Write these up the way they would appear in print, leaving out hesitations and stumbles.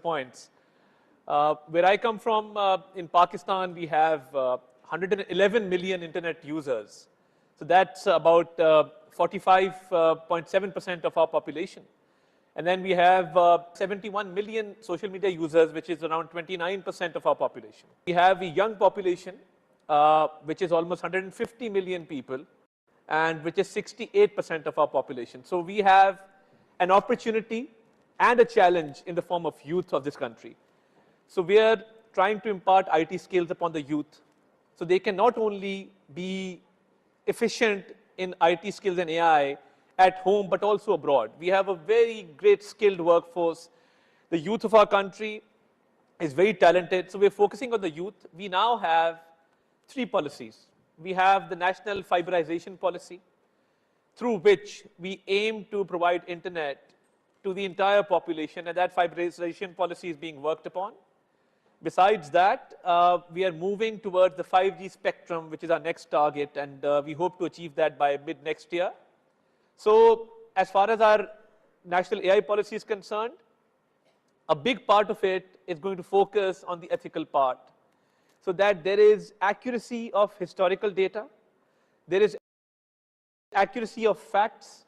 points. Where I come from, in Pakistan, we have 111 million internet users. So that's about 45.7% of our population. And then we have 71 million social media users, which is around 29% of our population. We have a young population, which is almost 150 million people, and which is 68% of our population. So we have an opportunity and a challenge in the form of youth of this country. So we are trying to impart IT skills upon the youth, so they can not only be efficient in IT skills and AI at home, but also abroad. We have a very great skilled workforce. The youth of our country is very talented, so we're focusing on the youth. We now have 3 policies. We have the National Fiberization Policy, through which we aim to provide internet to the entire population, and that fiberization policy is being worked upon. Besides that, we are moving towards the 5G spectrum, which is our next target, and we hope to achieve that by mid next year. So as far as our national AI policy is concerned, a big part of it is going to focus on the ethical part, so that there is accuracy of historical data, there is accuracy of facts,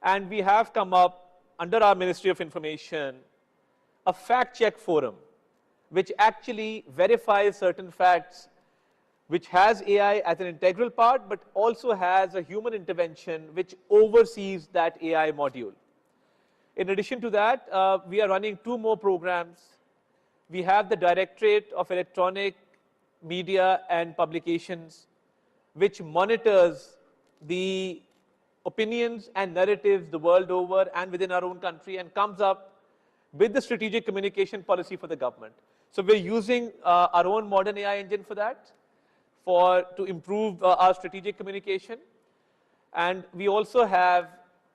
and we have come up under our Ministry of Information a fact check forum, which actually verifies certain facts, which has AI as an integral part, but also has a human intervention which oversees that AI module. In addition to that, we are running 2 more programs. We have the Directorate of Electronic Media and Publications, which monitors the opinions and narratives the world over and within our own country, and comes up with the strategic communication policy for the government. So we're using our own modern AI engine for that, to improve our strategic communication. And we also have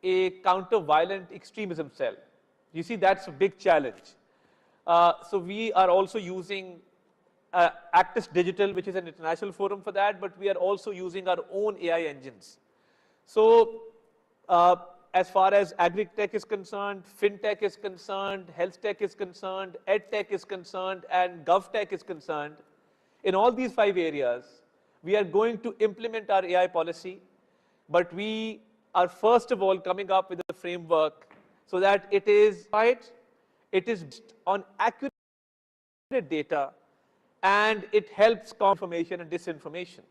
a counter-violent extremism cell. You see, that's a big challenge. So we are also using Actis Digital, which is an international forum for that, but we are also using our own AI engines. So as far as agri-tech is concerned, fintech is concerned, health tech is concerned, ed tech is concerned, and gov tech is concerned, in all these 5 areas, we are going to implement our AI policy, but we are first of all coming up with a framework so that it is based on accurate data, and it helps confirmation and disinformation.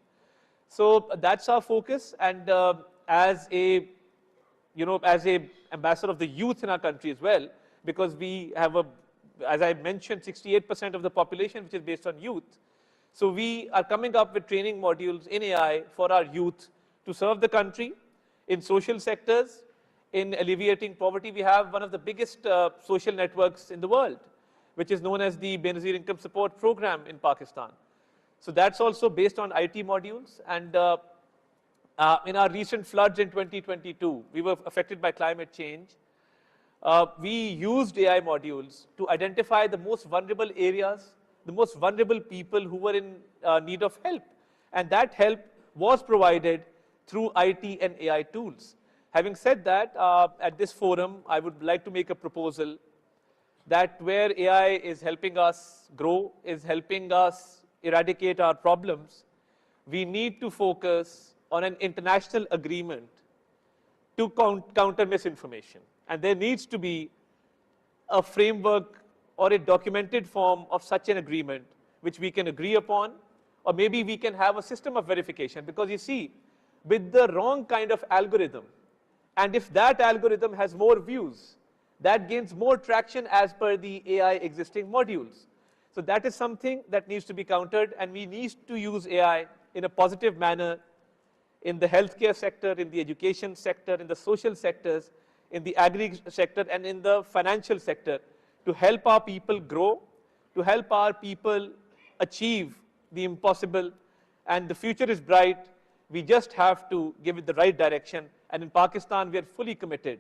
So that's our focus, and as a ambassador of the youth in our country as well, because we have as I mentioned, 68% of the population which is based on youth. So we are coming up with training modules in AI for our youth to serve the country in social sectors, in alleviating poverty. We have one of the biggest social networks in the world, which is known as the Benazir Income Support Program in Pakistan. So that's also based on IT modules. And in our recent floods in 2022, we were affected by climate change. We used AI modules to identify the most vulnerable areas, the most vulnerable people who were in need of help. And that help was provided through IT and AI tools. Having said that, at this forum, I would like to make a proposal that where AI is helping us grow, is helping us eradicate our problems, we need to focus on an international agreement to counter misinformation. And there needs to be a framework or a documented form of such an agreement which we can agree upon, or maybe we can have a system of verification. Because you see, with the wrong kind of algorithm, and if that algorithm has more views, that gains more traction as per the AI existing modules. So that is something that needs to be countered, and we need to use AI in a positive manner in the healthcare sector, in the education sector, in the social sectors, in the agri sector, and in the financial sector, to help our people grow, to help our people achieve the impossible. And the future is bright. We just have to give it the right direction. And in Pakistan, we are fully committed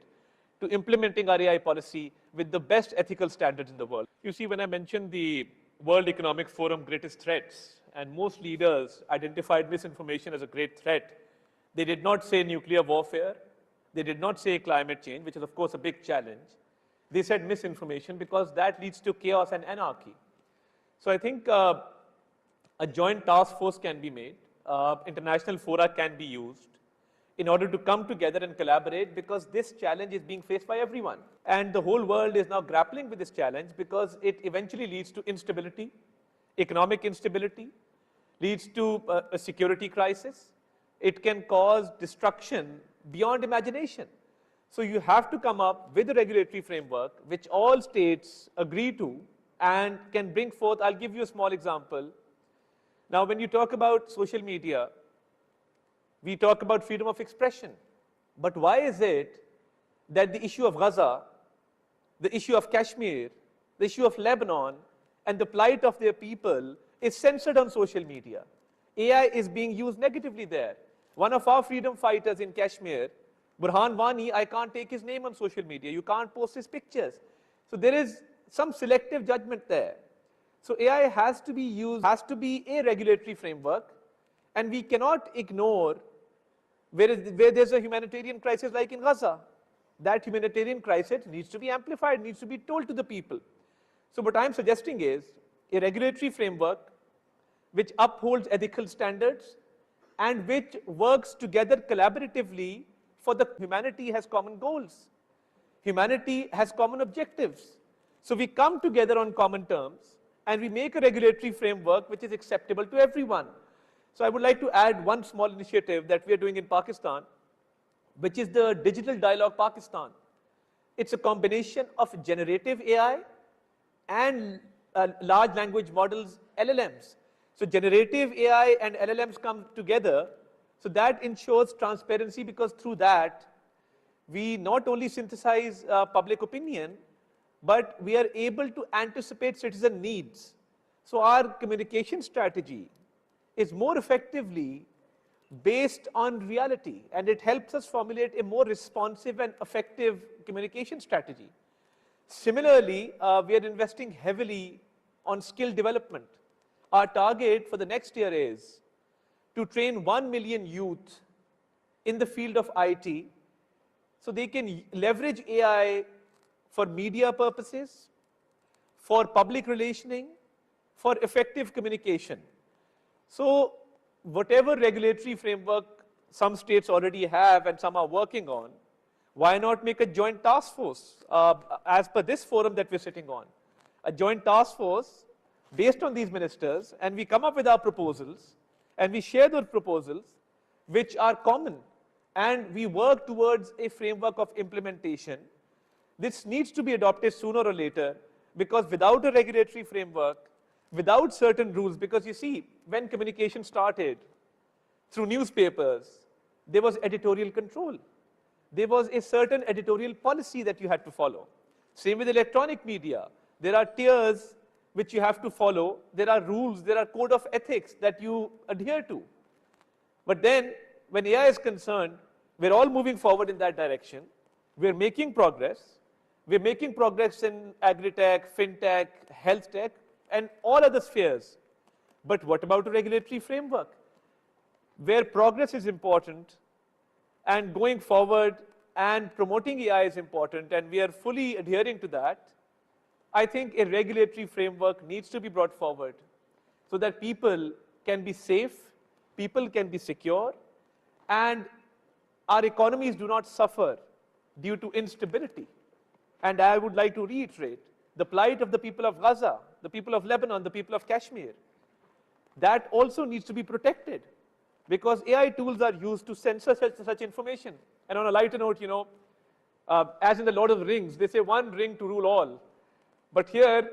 to implementing our AI policy with the best ethical standards in the world. You see, when I mentioned the World Economic Forum greatest threats, and most leaders identified misinformation as a great threat, they did not say nuclear warfare. They did not say climate change, which is, of course, a big challenge. They said misinformation because that leads to chaos and anarchy. So I think a joint task force can be made, international fora can be used in order to come together and collaborate, because this challenge is being faced by everyone. And the whole world is now grappling with this challenge because it eventually leads to instability, economic instability, leads to a security crisis. It can cause destruction beyond imagination. So you have to come up with a regulatory framework which all states agree to and can bring forth. I'll give you a small example. Now, when you talk about social media, we talk about freedom of expression. But why is it that the issue of Gaza, the issue of Kashmir, the issue of Lebanon, and the plight of their people is censored on social media? AI is being used negatively there. One of our freedom fighters in Kashmir, Burhan Wani, I can't take his name on social media. You can't post his pictures. So there is some selective judgment there. So AI has to be used, has to be a regulatory framework, and we cannot ignore where there's a humanitarian crisis like in Gaza. That humanitarian crisis needs to be amplified, needs to be told to the people. So what I'm suggesting is a regulatory framework which upholds ethical standards and which works together collaboratively, for the humanity has common goals. Humanity has common objectives. So we come together on common terms and we make a regulatory framework which is acceptable to everyone. So I would like to add one small initiative that we are doing in Pakistan, which is the Digital Dialogue Pakistan. It's a combination of generative AI and large language models, LLMs. So generative AI and LLMs come together, so that ensures transparency, because through that, we not only synthesize public opinion, but we are able to anticipate citizen needs. So our communication strategy is more effectively based on reality, and it helps us formulate a more responsive and effective communication strategy. Similarly, we are investing heavily on skill development. Our target for the next year is to train 1 million youth in the field of IT, so they can leverage AI for media purposes, for public relationing, for effective communication. So whatever regulatory framework some states already have and some are working on, why not make a joint task force as per this forum that we're sitting on? A joint task force based on these ministers, and we come up with our proposals and we share those proposals which are common, and we work towards a framework of implementation. This needs to be adopted sooner or later, because without a regulatory framework, without certain rules, because you see, when communication started through newspapers, there was editorial control. There was a certain editorial policy that you had to follow. Same with electronic media. There are tiers which you have to follow. There are rules, there are code of ethics that you adhere to. But then, when AI is concerned, we're all moving forward in that direction. We're making progress. We're making progress in agri-tech, fintech, health tech, and all other spheres. But what about a regulatory framework? Where progress is important, and going forward and promoting AI is important, and we are fully adhering to that, I think a regulatory framework needs to be brought forward so that people can be safe, people can be secure, and our economies do not suffer due to instability. And I would like to reiterate the plight of the people of Gaza, the people of Lebanon, the people of Kashmir. That also needs to be protected, because AI tools are used to censor such information. And on a lighter note, you know, as in the Lord of the Rings, they say one ring to rule all. But here,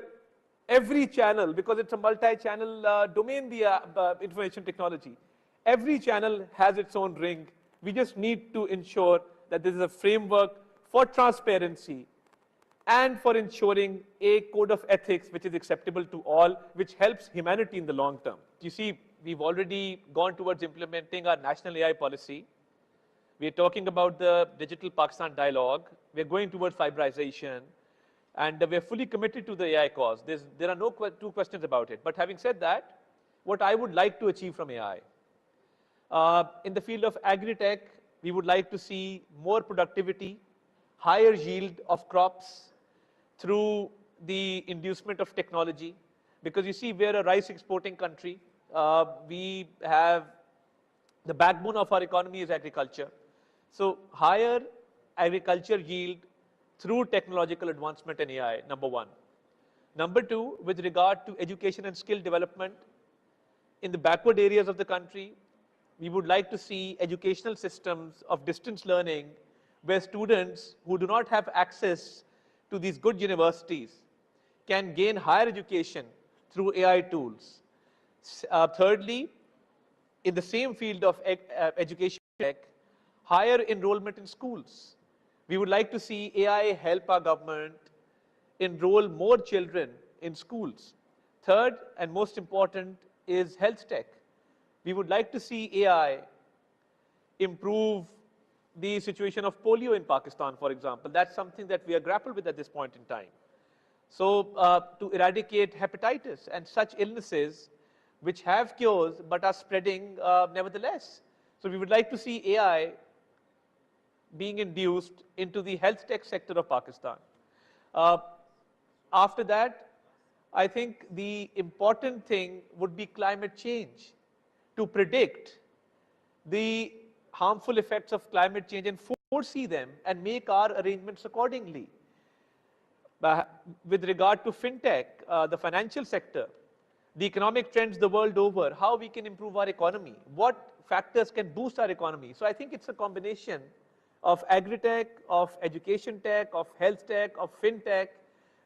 every channel, because it's a multi-channel domain, the information technology, every channel has its own ring. We just need to ensure that there is a framework for transparency and for ensuring a code of ethics which is acceptable to all, which helps humanity in the long term. You see, we've already gone towards implementing our national AI policy. We're talking about the Digital Pakistan Dialogue. We're going towards fiberization. And we're fully committed to the AI cause. There are no two questions about it. But having said that, what I would like to achieve from AI, in the field of agri-tech, we would like to see more productivity, higher yield of crops, through the inducement of technology, because you see, we're a rice exporting country. We have the backbone of our economy is agriculture. So higher agriculture yield through technological advancement and AI, number one. Number two, with regard to education and skill development, in the backward areas of the country, we would like to see educational systems of distance learning where students who do not have access to these good universities can gain higher education through AI tools. Thirdly, in the same field of education tech, higher enrollment in schools. We would like to see AI help our government enroll more children in schools. Third, and most important, is health tech. We would like to see AI improve the situation of polio in Pakistan, for example. That's something that we are grappled with at this point in time. So to eradicate hepatitis and such illnesses which have cures but are spreading nevertheless. So we would like to see AI being induced into the health tech sector of Pakistan. After that, I think the important thing would be climate change, to predict the harmful effects of climate change and foresee them and make our arrangements accordingly. With regard to fintech, the financial sector, the economic trends the world over, how we can improve our economy, what factors can boost our economy. So I think it's a combination of agri-tech, of education tech, of health tech, of fintech,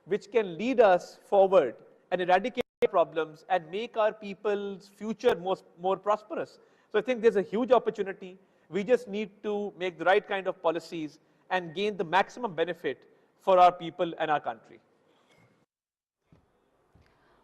which can lead us forward and eradicate problems and make our people's future more prosperous. So I think there's a huge opportunity. We just need to make the right kind of policies and gain the maximum benefit for our people and our country.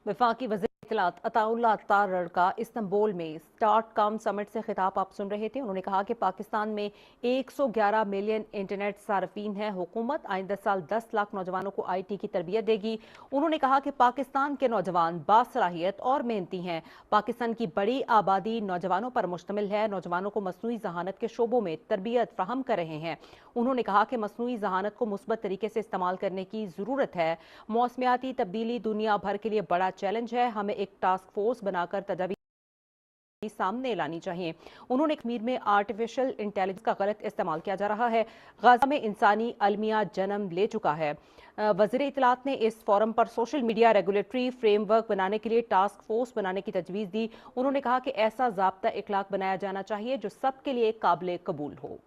वफाकी वज़ीर इत्तलात अताउल्लाह तारर का Istanbul में start come summit से खिताब आप सुन रहे थे। उन्होंने कहा कि पाकिस्तान में 111 मिलियन इंटरनेट सार्फिन हैं। हुकूमत आइंदा साल 10 लाख नौजवानों को IT की तरबियत देगी। उन्होंने कहा कि पाकिस्तान के नौजवान बासलाहियत और मेहनती हैं। पाकिस्तान की बड़ी आबादी नौजवानों पर मुश्तमिल है। नौजवानों को मसनूई जहानत के शोबों में तरबियत फ्राहम कर रहे हैं। उन्होंने कहा कि मसनूई जहानत को मुस्बत तरीके से इस्तेमाल करने की ज़रूरत है। मौसमियाती तब्दीली दुनिया भर के लिए बड़ा चैलेंज है। हमें एक टास्क फोर्स बनाकर तजावीज़ सामने लानी चाहिए। उन्होंने कश्मीर में आर्टिफिशियल इंटेलिजेंस का गलत इस्तेमाल किया जा रहा है। गाजा में इंसानी अलमिया जन्म ले चुका है। वज़ीर इत्तलात ने इस फोरम पर सोशल मीडिया रेगुलेटरी फ्रेमवर्क बनाने के लिए टास्क फोर्स बनाने की तजवीज़ दी। उन्होंने कहा कि ऐसा ज़ाब्ता इखलाक बनाया जाना चाहिए जो सबके लिए काबिल कबूल हो।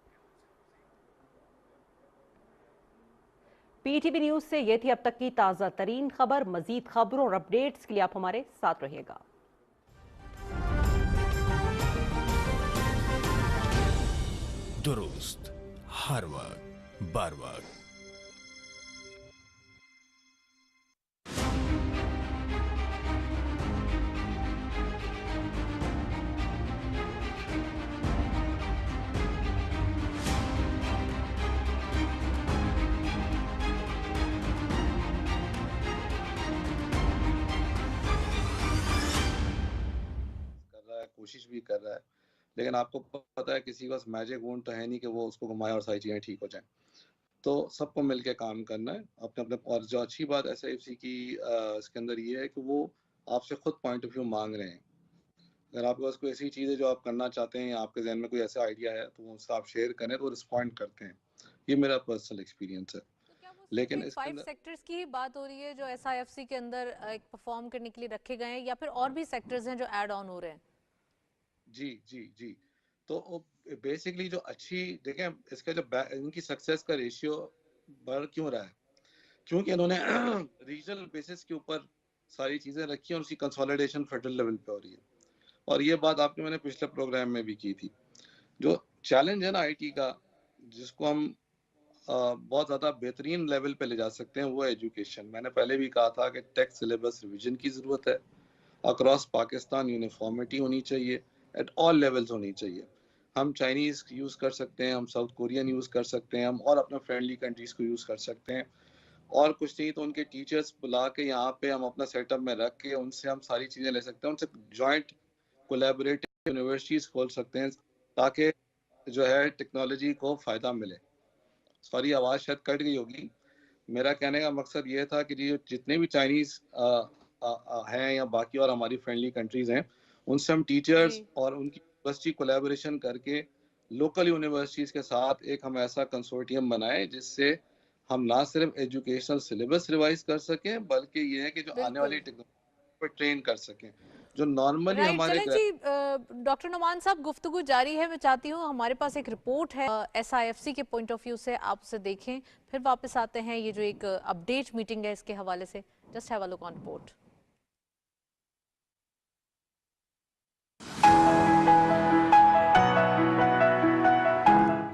PTV न्यूज से ये थी अब तक की ताज़ा तरीन खबर। मजीद खबरों और अपडेट्स के लिए आप हमारे साथ रहिएगा। दुरुस्त हर वक्त बार वक्त। कोशिश भी कर रहा है, लेकिन आपको पता है किसी के पास मैजिक वॉन्ड तो है नहीं कि वो उसको घुमाए और सारी चीज़ें ठीक हो जाएं। तो सबको मिलके काम करना है अपने अपने। और जो अच्छी बात SIFC की इसके अंदर ये है कि वो आपसे खुद पॉइंट ऑफ व्यू मांग रहे हैं। अगर आपके पास कोई ऐसी चीज़ है जो आप करना चाहते हैं या आपके जहन में कोई ऐसा आइडिया है तो उससे आप शेयर करें तो रिस्पॉन्ड करते हैं। ये मेरा पर्सनल एक्सपीरियंस है। लेकिन इसके 5 सेक्टर्स की ही बात हो रही है जो SIFC के अंदर एक परफॉर्म करने के लिए रखे गए हैं, या फिर और भी सेक्टर्स हैं जो ऐड ऑन हो रहे हैं? जी तो बेसिकली जो अच्छी देखें, इसका जो इनकी सक्सेस का रेशियो बढ़ क्यों रहा है, क्योंकि इन्होंने रीजनल बेसिस के ऊपर सारी चीज़ें रखी हैं और उसकी कंसोलिडेशन फेडरल लेवल पे हो रही है। और ये बात आपने मैंने पिछले प्रोग्राम में भी की थी। जो चैलेंज है ना IT का, जिसको हम बहुत ज़्यादा बेहतरीन लेवल पे ले जा सकते हैं, वो है एजुकेशन। मैंने पहले भी कहा था कि टेक्स्ट सिलेबस रिविजन की ज़रूरत है। अक्रॉस पाकिस्तान यूनिफॉर्मिटी होनी चाहिए, एट ऑल लेवल्स होनी चाहिए। हम चाइनीज़ यूज़ कर सकते हैं, हम साउथ कोरियन यूज़ कर सकते हैं, हम और अपने फ्रेंडली कंट्रीज़ को यूज़ कर सकते हैं। और कुछ नहीं तो उनके टीचर्स बुला के यहाँ पे हम अपना सेटअप में रख के उनसे हम सारी चीज़ें ले सकते हैं। उनसे जॉइंट कोलैबोरेटिव यूनिवर्सिटीज़ खोल सकते हैं ताकि जो है टेक्नोलॉजी को फ़ायदा मिले। सॉरी आवाज़ शायद कट गई होगी, मेरा कहने का मकसद ये था कि जो जितने भी चाइनीज हैं या बाकी और हमारी फ्रेंडली कंट्रीज हैं, उनसे हम टीचर्स जी और उनकी यूनिवर्सिटी कोलैबोरेशन करके लोकल यूनिवर्सिटीज के साथ एक हम ऐसा कंसोर्टियम बनाए जिससे हम ना सिर्फ एजुकेशनल सिलेबस रिवाइज कर सकें, बल्कि ये है कि जो आने वाली बिल्कुल टेक्नोलॉजी पर ट्रेन कर सकें, जो नॉर्मली राइट। हमारे चलें जी, डॉक्टर नुमान साहब, गुफ्तगू जारी है। मैं चाहती हूँ हमारे पास एक रिपोर्ट है एसआईएफसी के पॉइंट ऑफ व्यू से, आप उसे देखें, फिर वापस आते हैं। ये जो एक अपडेट मीटिंग है इसके हवाले से, just have a look on report.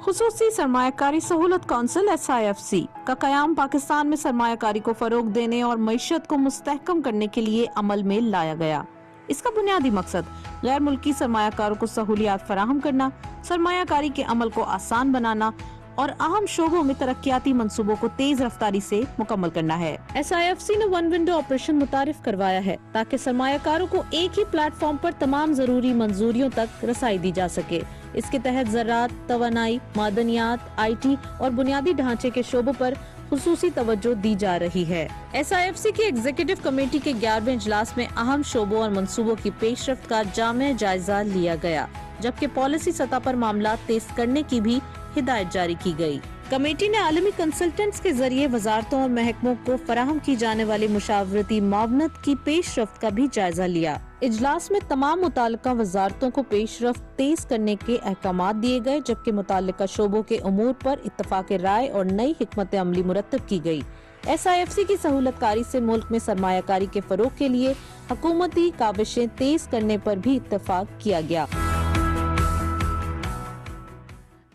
खुसूसी सरमायाकारी सहूलत कौंसिल SIFC का कयाम पाकिस्तान में सरमायाकारी को फरोग देने और मईशत को मुस्तहकम करने के लिए अमल में लाया गया। इसका बुनियादी मकसद गैर मुल्की सरमायाकारों को सहूलियात फराहम करना, सरमायाकारी के अमल को आसान बनाना और अहम शोबों में तरक्याती मंसूबों को तेज रफ्तारी से मुकम्मल करना है। SIFC ने वन विंडो ऑपरेशन मुतारिफ करवाया है ताकि सरमायाकारों को एक ही प्लेटफॉर्म पर तमाम जरूरी मंजूरियों तक रसाई दी जा सके। इसके तहत ज़राअत, तवानाई, मादनियात, IT और बुनियादी ढांचे के शोबों पर खुसूसी तवज्जो दी जा रही है। SIFC की एग्जीक्यूटिव कमेटी के 11वें इजलास में अहम शोबों और मंसूबों की पेशरफ्त का जामे जायजा लिया गया, जबकि पॉलिसी सतह पर मामला तेज करने की भी हिदायत जारी की गई। कमेटी ने आलमी कंसल्टेंट्स के जरिए वजारतों और महकमों को फराहम की जाने वाली मुशावरती मावनत की पेशरफ्त का भी जायजा लिया। इजलास में तमाम मुताल्लिका वजारतों को पेशरफ्त तेज करने के अहकामात दिए गए, जबकि मुताल्लिका शोबों के उमूर पर इत्तफाक राय और नई हिकमत अमली मुरतब की गई। SIFC की सहूलतकारी से मुल्क में सरमायाकारी के फरोग के लिए हुकूमती काविशें तेज करने पर भी इत्तफाक किया गया।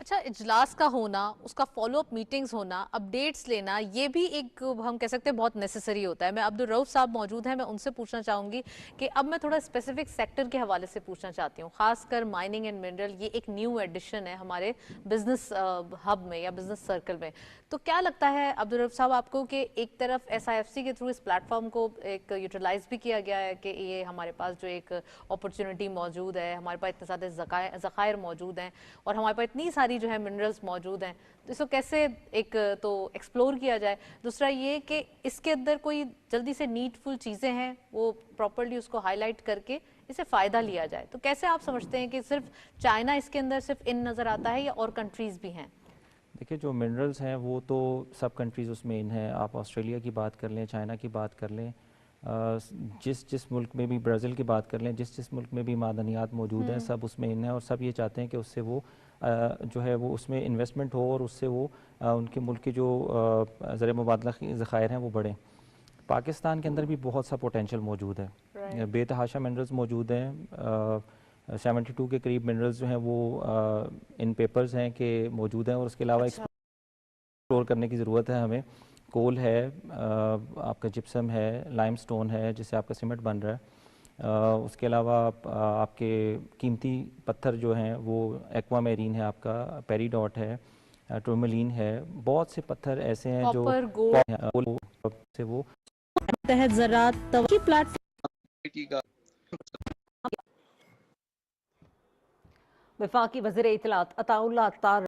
अच्छा, इजलास का होना, उसका फॉलो अप मीटिंग्स होना, अपडेट्स लेना, ये भी एक हम कह सकते हैं बहुत नेसेसरी होता है। मैं अब्दुल रऊफ साहब मौजूद हैं, मैं उनसे पूछना चाहूँगी कि अब मैं थोड़ा स्पेसिफिक सेक्टर के हवाले से पूछना चाहती हूँ, खासकर माइनिंग एंड मिनरल। ये एक न्यू एडिशन है हमारे बिजनेस हब में या बिजनेस सर्कल में। तो क्या लगता है अब्दुल रऊफ साहब आपको कि एक तरफ SIFC के थ्रू इस प्लेटफॉर्म को एक यूटिलाइज भी किया गया है कि ये हमारे पास जो एक अपॉर्चुनिटी मौजूद है, हमारे पास इतने ज़्यादा ज़खायर मौजूद हैं और हमारे पास इतनी सारी जो है मिनरल्स मौजूद हैं, तो इसको कैसे एक तो एक्सप्लोर किया जाए। दूसरा ये कि इसके अंदर कोई जल्दी से नीडफुल चीज़ें हैं, वो प्रॉपर्ली उसको हाईलाइट करके इसे फ़ायदा लिया जाए। तो कैसे आप समझते हैं कि सिर्फ चाइना इसके अंदर सिर्फ इन नज़र आता है या और कंट्रीज़ भी हैं? देखिए, जो मिनरल्स हैं वो तो सब कंट्रीज़ उसमें इन हैं। आप ऑस्ट्रेलिया की बात कर लें, चाइना की बात कर लें, जिस मुल्क में भी, ब्राज़ील की बात कर लें, जिस मुल्क में भी मादनियात मौजूद हैं, सब उसमें इन हैं और सब ये चाहते हैं कि उससे वो जो है वो उसमें इन्वेस्टमेंट हो और उससे वो उनके मुल्क की जो ज़र मुबादला ज़खायर हैं वो बढ़ें। पाकिस्तान के अंदर भी बहुत सा पोटेंशियल मौजूद है, बेतहाशा मिनरल्स मौजूद हैं। 72 के करीब मिनरल्स जो हैं वो इन पेपर्स हैं कि मौजूद हैं और उसके अलावा एक्सप्लोर करने की ज़रूरत है हमें। कोल है, आपका जिप्सम है, लाइमस्टोन है जिससे आपका सीमेंट बन रहा है। उसके अलावा आपके कीमती पत्थर जो हैं वो एक्वामेरीन है, आपका पेरीडॉट है, टूर्मलिन है, बहुत से पत्थर ऐसे हैं जो से वो तहत ज़राअत की का वफाकी वज़ीर इत्तलात अताउल्लाह तारर